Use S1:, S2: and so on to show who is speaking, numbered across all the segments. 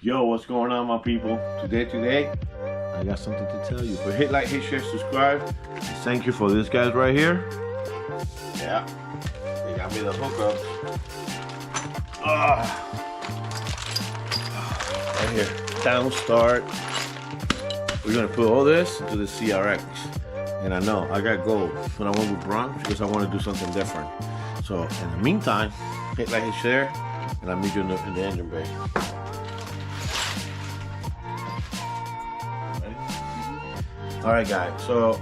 S1: Yo, what's going on, my people? Today, I got something to tell you. But hit like, hit share, subscribe. And thank you for this guys right here. Yeah, they got me the hookups. Right here, downstar. We're gonna put all this into the CRX. And I know I got gold when I went with bronze because I want to do something different. So in the meantime, hit like, hit share, and I'll meet you in the engine bay. Alright guys, so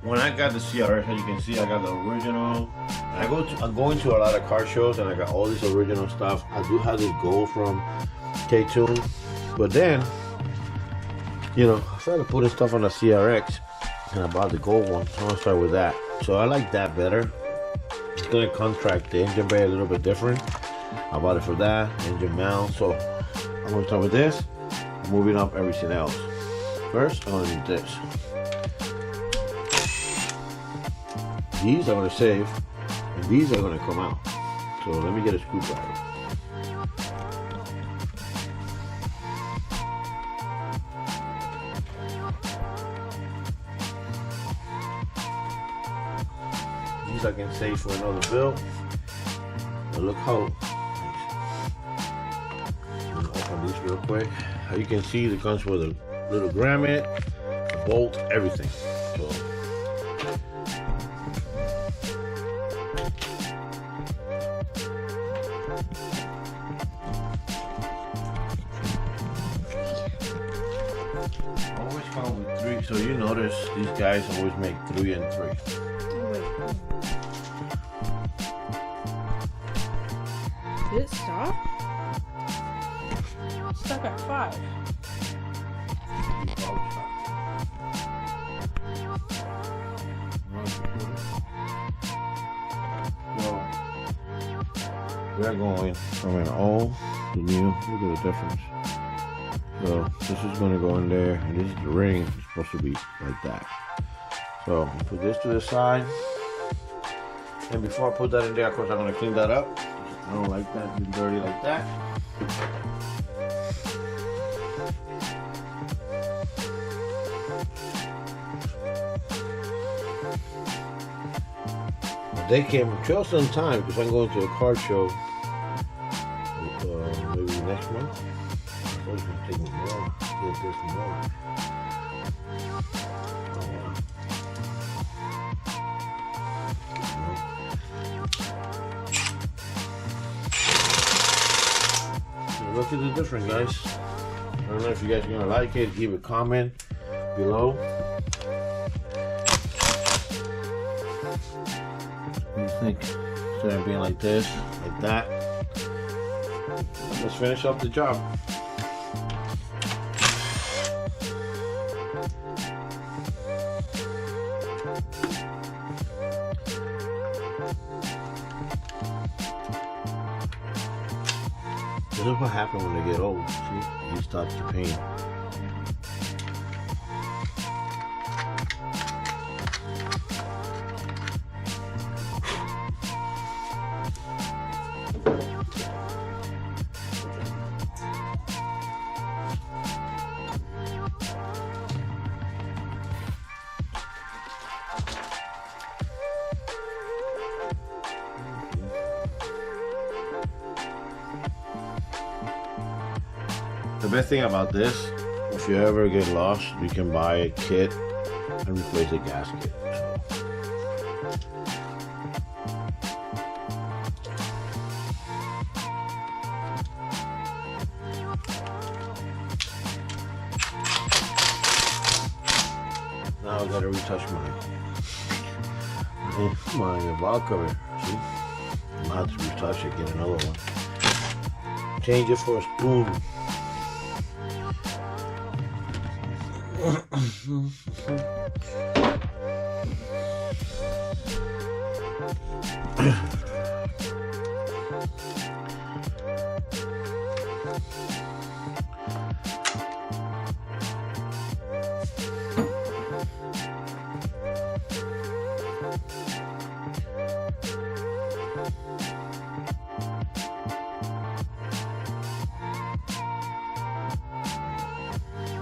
S1: when I got the CRX, as you can see, I got the original. I'm going to a lot of car shows and I got all this original stuff. I do have this gold from K20, but then, you know, I started putting stuff on the CRX and I bought the gold one, so I'm gonna start with that. So I like that better. It's gonna contract the engine bay a little bit different. I bought it for that, engine mount. So I'm gonna start with this, moving up everything else. First, I'm gonna need this. These are gonna save, and these are gonna come out. So let me get a screwdriver. These I can save for another bill. But look how, I'm gonna open these real quick. How you can see it comes with a little grommet, a bolt, everything. So always come with 3, so you notice these guys always make 3 and 3.
S2: Did it stop? It's stuck at 5.
S1: Well, we are going from an old to new. Look at the difference. So this is going to go in there, and this is the ring. It's supposed to be like that. So put this to the side, and before I put that in there, of course, I'm going to clean that up. I don't like that being dirty like that. But they came show some time because I'm going to a car show maybe next month. I was going to take me more. Get this more. Look at the difference, guys. I don't know if you guys are gonna like it. Leave a comment below. What do you think? Instead of being like this, like that. Let's finish up the job. This is what happens when they get old. See, he stops the pain. The best thing about this, if you ever get lost, you can buy a kit and replace the gasket. Now I gotta retouch my valve cover. See? I'm gonna have to retouch it, get another one. Change it for a spoon.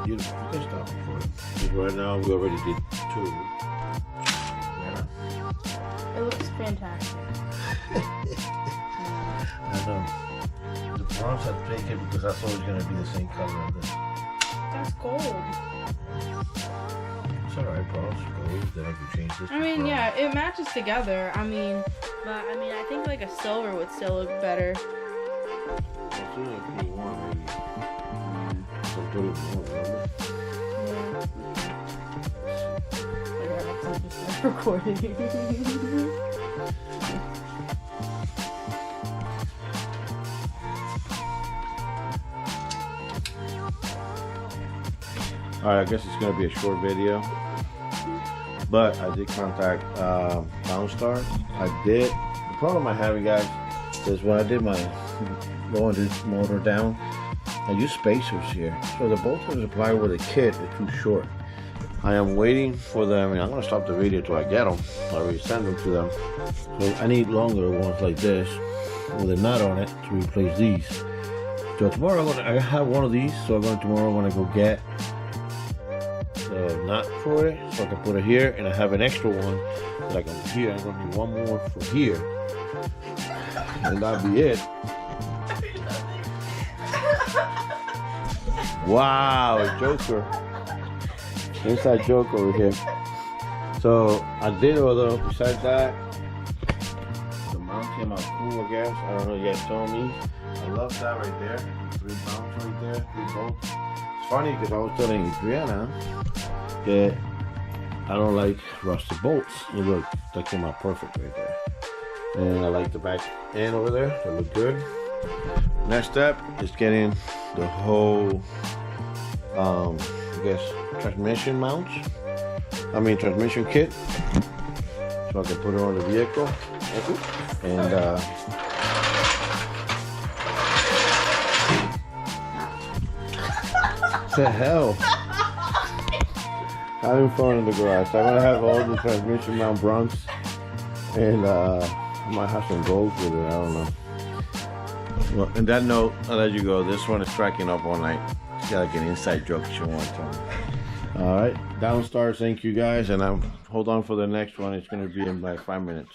S1: You can stop for it. Because right now we already did 2. Yeah.
S2: It looks fantastic.
S1: I know. The bronze I take it because that's always gonna be the same color as this.
S2: That's gold.
S1: It's alright, bronze, gold. Then I can change this.
S2: I mean, yeah, it matches together. I mean, but I mean, I think like a silver would still look better.
S1: Let's do like 31 maybe. So 31, remember?
S2: Yeah. Recording.
S1: Alright, I guess it's gonna be a short video. But I did contact Downstar. I did. The problem I'm having, guys, is when I did my blowing this motor down, I use spacers here. So the bolts that are supplied with a kit are too short. I am waiting for them. I'm gonna stop the video till I get them. I already send them to them. So I need longer ones like this with a nut on it to replace these. So tomorrow I have one of these. So tomorrow I'm gonna go get the nut for it, so I can put it here, and I have an extra one that I can put here. I'm gonna need one more for here, and that'll be it. Wow, a joker. Inside joke over here. So I did all those. Besides that, the mount came out cool, I guess. I don't know, you guys saw me. I love that right there. 3 mounts right there, 3 bolts. It's funny because I was telling Adriana that I don't like rusted bolts. You look, that came out perfect right there. And I like the back end over there. That look good. Next step is getting the whole, I guess, transmission mounts. Transmission kit. So I can put it on the vehicle. And what the hell? Having fun in the garage. So I'm gonna have all the transmission mount bronze, and I might have some gold with it. I don't know. Well, in that note, I'll let you go. This one is cracking up all night. It's got like an inside joke she wants on. All right, Downstar. Thank you guys, and hold on for the next one. It's gonna be in like 5 minutes.